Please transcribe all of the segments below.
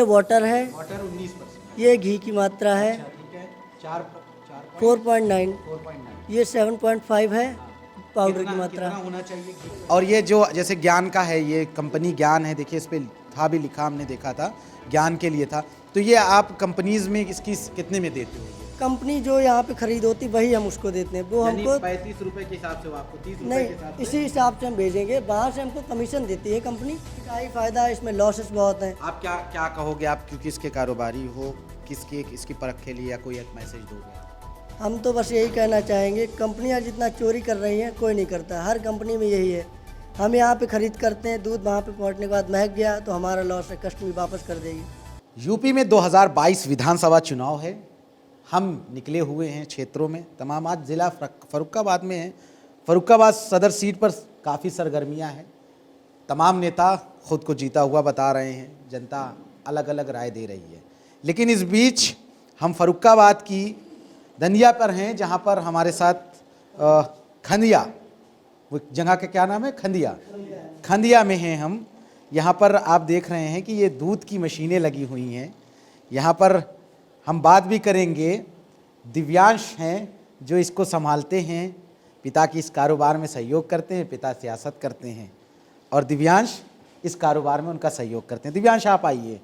Water है, water 19%। ये घी की मात्रा है अच्छा, ठीक है। 4.9, 4.9। ये 7.5 है पाउडर की मात्रा। कितना होना चाहिए घी? और ये जो जैसे ज्ञान का है, ये कंपनी ज्ञान है, देखिए इस पे था भी लिखा, हमने देखा था, ज्ञान के लिए था। तो ये आप कंपनीज में इसकी कितने में देते हो? कंपनी जो यहाँ पे खरीद होती वही हम उसको देते हैं, वो हमको 35 रुपए के हिसाब से, वो आपको 30 रुपए नहीं, के हिसाब से? इसी हिसाब से हम भेजेंगे, बाहर से हमको कमीशन देती है कंपनी। क्या ही फायदा है, इसमें लॉसेस बहुत हैं। आप क्या क्या कहोगे, आप क्योंकि इसके कारोबारी हो, किसके इसकी परख के लिए या कोई एक मैसेज दोगे? हम तो बस यही कहना चाहेंगे, कंपनियां जितना चोरी कर रही हैं कोई नहीं करता, हर कंपनी में यही है। हम यहाँ पे खरीद करते हैं, दूध वहाँ पे पहुँचने के बाद महक गया तो हमारा लॉस है, कस्टमर वापस कर देगी। यूपी में 2022 विधानसभा चुनाव है। हम निकले हुए हैं क्षेत्रों में तमाम। आज ज़िला फर्रुखाबाद में है। फर्रुखाबाद सदर सीट पर काफ़ी सरगर्मियां हैं। तमाम नेता खुद को जीता हुआ बता रहे हैं, जनता अलग अलग राय दे रही है। लेकिन इस बीच हम फर्रुखाबाद की दनिया पर हैं, जहां पर हमारे साथ खंदिया, वो जगह का क्या नाम है, खंदिया में हैं हम। यहाँ पर आप देख रहे हैं कि ये दूध की मशीनें लगी हुई हैं। यहाँ पर हम बात भी करेंगे, दिव्यांश हैं जो इसको संभालते हैं, पिता की इस कारोबार में सहयोग करते हैं, पिता सियासत करते हैं और दिव्यांश इस कारोबार में उनका सहयोग करते हैं। दिव्यांश, आप आइए,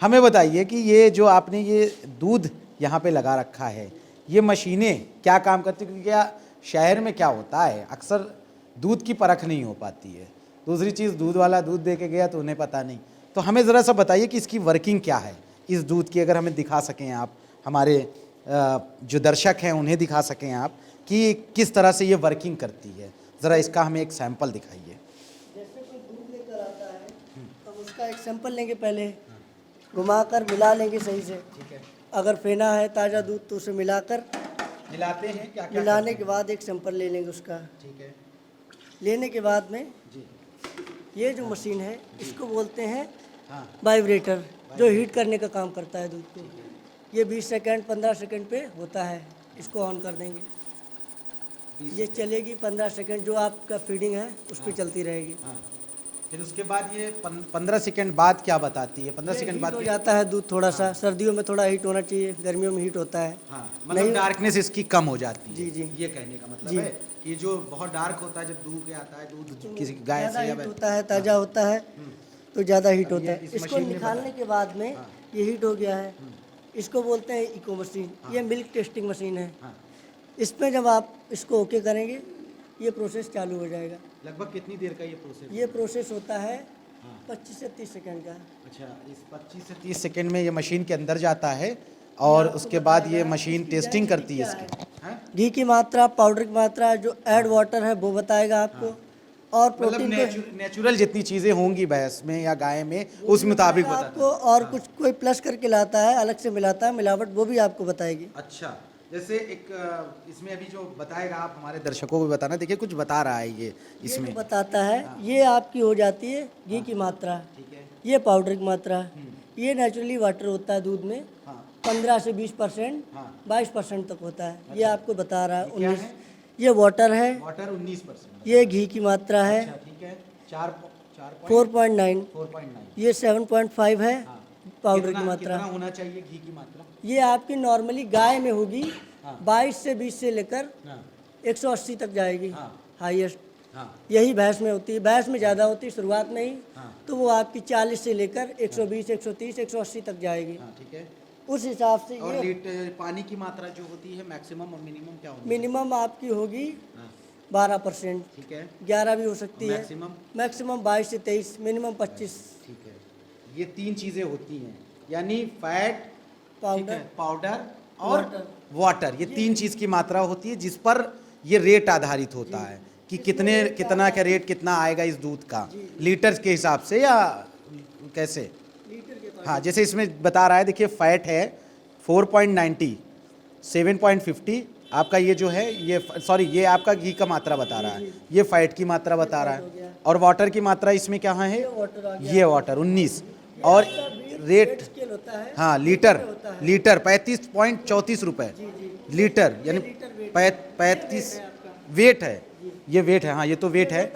हमें बताइए कि ये जो आपने ये दूध यहाँ पे लगा रखा है, ये मशीनें क्या काम करती हैं? क्योंकि क्या शहर में क्या होता है, अक्सर दूध की परख नहीं हो पाती है। दूसरी चीज़, दूध वाला दूध दे के गया तो उन्हें पता नहीं। तो हमें ज़रा सा बताइए कि इसकी वर्किंग क्या है, इस दूध की, अगर हमें दिखा सकें आप, हमारे जो दर्शक हैं उन्हें दिखा सकें आप कि किस तरह से ये वर्किंग करती है। ज़रा इसका हमें एक सैंपल दिखाइए। जैसे कोई दूध लेकर आता है तो उसका एक सैंपल लेंगे, पहले घुमाकर मिला लेंगे सही से। ठीक है। अगर फेना है ताज़ा दूध तो उसे मिलाकर मिलाते हैं क्या क्या? मिलाने के बाद एक सैंपल ले लेंगे उसका। ठीक है लेने के बाद में जी। ये जो मशीन है इसको बोलते हैं हाँ, वाइब्रेटर, जो हीट करने का काम करता है दूध को। ये 20 सेकंड 15 सेकंड पे होता है, इसको ऑन कर देंगे। ये चलेगी 15 सेकंड, जो आपका फीडिंग है उस पर चलती रहेगी। हाँ। फिर उसके बाद ये 15 सेकंड बाद क्या बताती है? 15 सेकंड बाद हो जाता है दूध थोड़ा सा, सर्दियों में थोड़ा हीट होना चाहिए, गर्मियों में हीट होता है। हाँ, मतलब डार्कनेस इसकी कम हो जाती है। जी जी, ये कहने का मतलब जी। है कि जो बहुत डार्क होता है, जब दूध के आता है, दूध किसी गाय ज़्यादा से या हीट होता है, ताज़ा होता है तो ज़्यादा हीट होता है। इस इसको मशीन में निकालने के बाद में ये हीट हो गया है, इसको बोलते हैं इको मशीन। ये मिल्क टेस्टिंग मशीन है। हाँ। इसमें जब आप इसको ओके करेंगे ये प्रोसेस चालू हो जाएगा। लगभग कितनी देर का ये प्रोसेस? ये प्रोसेस होता है 25 से 30 सेकंड का। अच्छा, इस 25 से 30 सेकंड में ये मशीन के अंदर जाता है और उसके बाद ये मशीन टेस्टिंग करती है इसकी। हाँ? घी की मात्रा, पाउडर की मात्रा, जो ऐड वाटर है वो बताएगा आपको, और मतलब प्रोटीन नेचुरल जितनी चीज़ें होंगी भैंस में या गाय में, उस मुताबिक बताता है। आपको, और कुछ कोई प्लस करके लाता है, अलग से मिलाता है मिलावट, वो भी आपको बताएगी। अच्छा, जैसे एक इसमें अभी जो बताएगा, आप हमारे दर्शकों को भी बताना। देखिए कुछ बता रहा है ये इसमें। ये जो बताता है ये आपकी हो जाती है घी की मात्रा, ठीक है। ये पाउडर की मात्रा, ये नेचुरली वाटर होता है दूध में, 15 से 20%, 22% तक होता है। ये आपको बता रहा है 19। ये वाटर है, वाटर 19%। ये घी की मात्रा है, ठीक है। 4.9। 4.9, ये 7.5 है पाउडर की मात्रा। कितना होना चाहिए घी की मात्रा? ये आपकी नॉर्मली गाय में होगी 22 से 20 से लेकर 180 तक जाएगी हाईएस्ट। यही भैंस में होती है, भैंस में ज़्यादा होती है शुरुआत में ही, तो वो आपकी 40 से लेकर 120, 130, 180 तक जाएगी। ठीक है। उस हिसाब से और ये लीटर पानी की मात्रा जो होती है मैक्सिमम और मिनिमम क्या होगी? मिनिमम आपकी होगी 12%, ठीक है। 11 भी हो सकती है, मैक्सिमम? मैक्सिमम 22 से 23, मिनिमम 25। ठीक है। ये 3 चीज़ें होती हैं, यानी फैट, पाउडर और वाटर। ये 3 चीज़ की मात्रा होती है जिस पर ये रेट आधारित होता है कि कितना का रेट कितना आएगा इस दूध का, लीटर के हिसाब से या कैसे? हाँ, जैसे इसमें बता रहा है, देखिए फैट है 4.90, 7.50 आपका ये जो है, ये सॉरी, ये आपका घी का मात्रा बता रहा है, ये फैट की मात्रा बता रहा है, और वाटर की मात्रा इसमें क्या है? ये वाटर 19, और रेट हाँ लीटर 35.34 रुपये लीटर, यानी 35 वेट है, ये वेट है। हाँ, ये तो वेट है।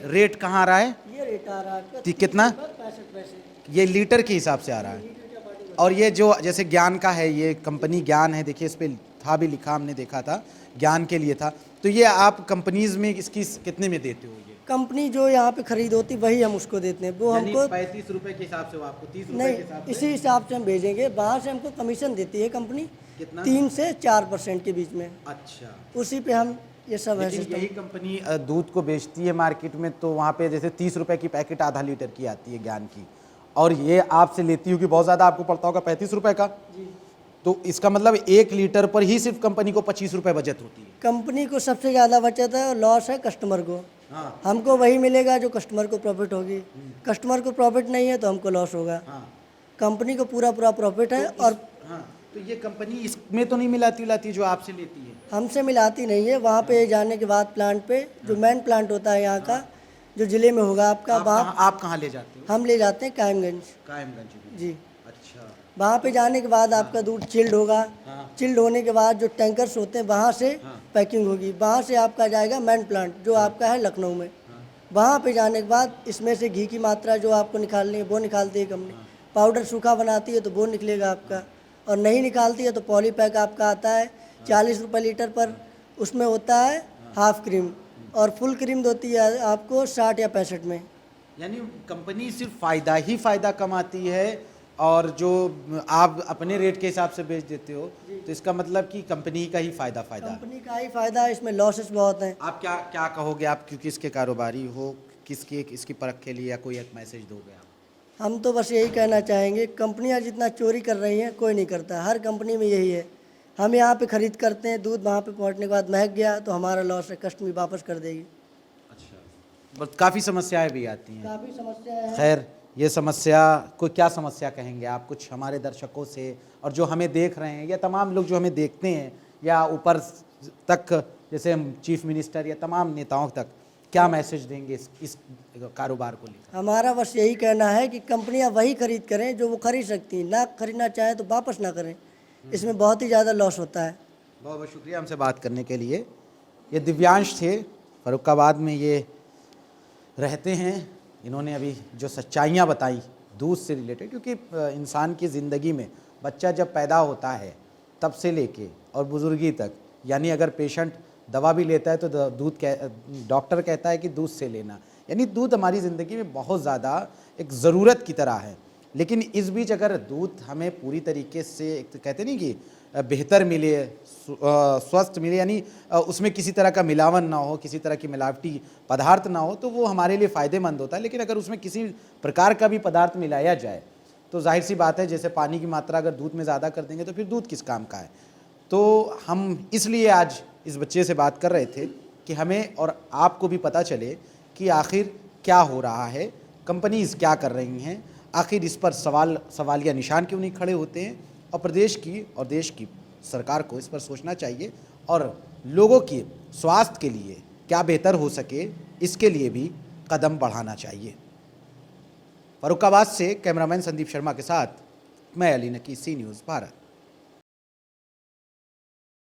रेट कहाँ आ रहा है? ये रेट आ रहा है कितना? 65 पैसे। ये लीटर के हिसाब से आ रहा है। और ये जो जैसे ज्ञान का है, ये कंपनी ज्ञान है, देखिए इस पे था भी लिखा, हमने देखा था ज्ञान के लिए था। तो ये आप कंपनीज में इसकी कितने में देते हो? ये कंपनी जो यहाँ पे खरीद होती वही हम उसको देते हैं, वो हमको 35 रुपए के हिसाब से, वो आपको 30 रुपए नहीं, के हिसाब से? इसी हिसाब से हम भेजेंगे। वहाँ से हमको कमीशन देती है कंपनी, कितना? 3 से 4% के बीच में। अच्छा, उसी पे हम ये सब है लेकिन सिस्टम। यही कंपनी दूध को बेचती है मार्केट में, तो वहाँ पे जैसे 30 रुपए की पैकेट आधा लीटर की आती है ज्ञान की, और ये आपसे लेती होगी बहुत ज़्यादा, आपको पड़ता होगा 35 रुपए का। जी, तो इसका मतलब 1 लीटर पर ही सिर्फ कंपनी को 25 रुपए बचत होती है। कंपनी को सबसे ज़्यादा बचत है और लॉस है कस्टमर को। हाँ हमको वही मिलेगा जो कस्टमर को प्रॉफिट होगी। कस्टमर को प्रॉफिट नहीं है तो हमको लॉस होगा। हाँ कंपनी को पूरा प्रॉफिट है। और हाँ, तो ये कंपनी इसमें तो नहीं मिलाती जो आपसे लेती है? हमसे मिलाती नहीं है। वहाँ पे जाने के बाद प्लांट पे, जो मेन प्लांट होता है यहाँ का, जो ज़िले में होगा आपका, वहाँ आप कहाँ ले जाते हो? हम ले जाते हैं कायमगंज। कायमगंज। जी, अच्छा, वहाँ पे जाने के बाद आपका दूध चिल्ड होगा। चिल्ड होने के बाद जो टैंकर्स होते हैं वहाँ से पैकिंग होगी। वहाँ से आपका जाएगा मेन प्लांट जो आपका है लखनऊ में। वहाँ पे जाने के बाद इसमें से घी की मात्रा जो आपको निकालनी है वो निकालती है कंपनी। पाउडर सूखा बनाती है तो वो निकलेगा आपका, और नहीं निकालती है तो पॉलीपैक आपका आता है 40 रुपये लीटर पर। उसमें होता है हाफ क्रीम, और फुल क्रीम होती है आपको 60 या 65 में। यानी कंपनी सिर्फ फ़ायदा ही फ़ायदा कमाती है, और जो आप अपने रेट के हिसाब से बेच देते हो, तो इसका मतलब कि कंपनी का ही फ़ायदा कंपनी का ही फ़ायदा है, इसमें लॉसेस बहुत हैं। आप क्या कहोगे? आप क्योंकि इसके कारोबारी हो, इसकी परख के लिए या कोई एक मैसेज दोगे आप? हम तो बस यही कहना चाहेंगे, कंपनियां जितना चोरी कर रही हैं कोई नहीं करता। हर कंपनी में यही है। हम यहाँ पे ख़रीद करते हैं दूध, वहाँ पे पहुँचने के बाद महक गया तो हमारा लॉस है, कस्टमर वापस कर देगी। अच्छा, बस काफ़ी समस्याएं भी आती हैं। काफ़ी समस्या है। खैर, ये समस्या को क्या समस्या कहेंगे आप? कुछ हमारे दर्शकों से, और जो हमें देख रहे हैं, या तमाम लोग जो हमें देखते हैं, या ऊपर तक जैसे चीफ मिनिस्टर या तमाम नेताओं तक क्या मैसेज देंगे इस कारोबार को लेकर? हमारा बस यही कहना है कि कंपनियां वही खरीद करें जो वो खरीद सकती हैं, ना खरीदना चाहें तो वापस ना करें। इसमें बहुत ही ज़्यादा लॉस होता है। बहुत बहुत शुक्रिया हमसे बात करने के लिए। ये दिव्यांश थे, फर्रुखाबाद में ये रहते हैं। इन्होंने अभी जो सच्चाइयाँ बताई दूध से रिलेटेड, क्योंकि इंसान की ज़िंदगी में बच्चा जब पैदा होता है तब से लेके और बुजुर्गी तक, यानी अगर पेशेंट दवा भी लेता है तो डॉक्टर कहता है कि दूध से लेना, यानी दूध हमारी ज़िंदगी में बहुत ज़्यादा एक ज़रूरत की तरह है। लेकिन इस बीच अगर दूध हमें पूरी तरीके से, एक तो कहते नहीं कि बेहतर मिले, स्वस्थ मिले, यानी उसमें किसी तरह का मिलावन ना हो, किसी तरह की मिलावटी पदार्थ ना हो, तो वो हमारे लिए फ़ायदेमंद होता है। लेकिन अगर उसमें किसी प्रकार का भी पदार्थ मिलाया जाए तो जाहिर सी बात है, जैसे पानी की मात्रा अगर दूध में ज़्यादा कर देंगे तो फिर दूध किस काम का है। तो हम इसलिए आज इस बच्चे से बात कर रहे थे कि हमें और आपको भी पता चले कि आखिर क्या हो रहा है, कंपनीज़ क्या कर रही हैं, आखिर इस पर सवालिया निशान क्यों नहीं खड़े होते हैं, और प्रदेश की और देश की सरकार को इस पर सोचना चाहिए, और लोगों के स्वास्थ्य के लिए क्या बेहतर हो सके इसके लिए भी कदम बढ़ाना चाहिए। फर्रुखाबाद से कैमरामैन संदीप शर्मा के साथ मैं अली नकी, सी न्यूज़ भारत।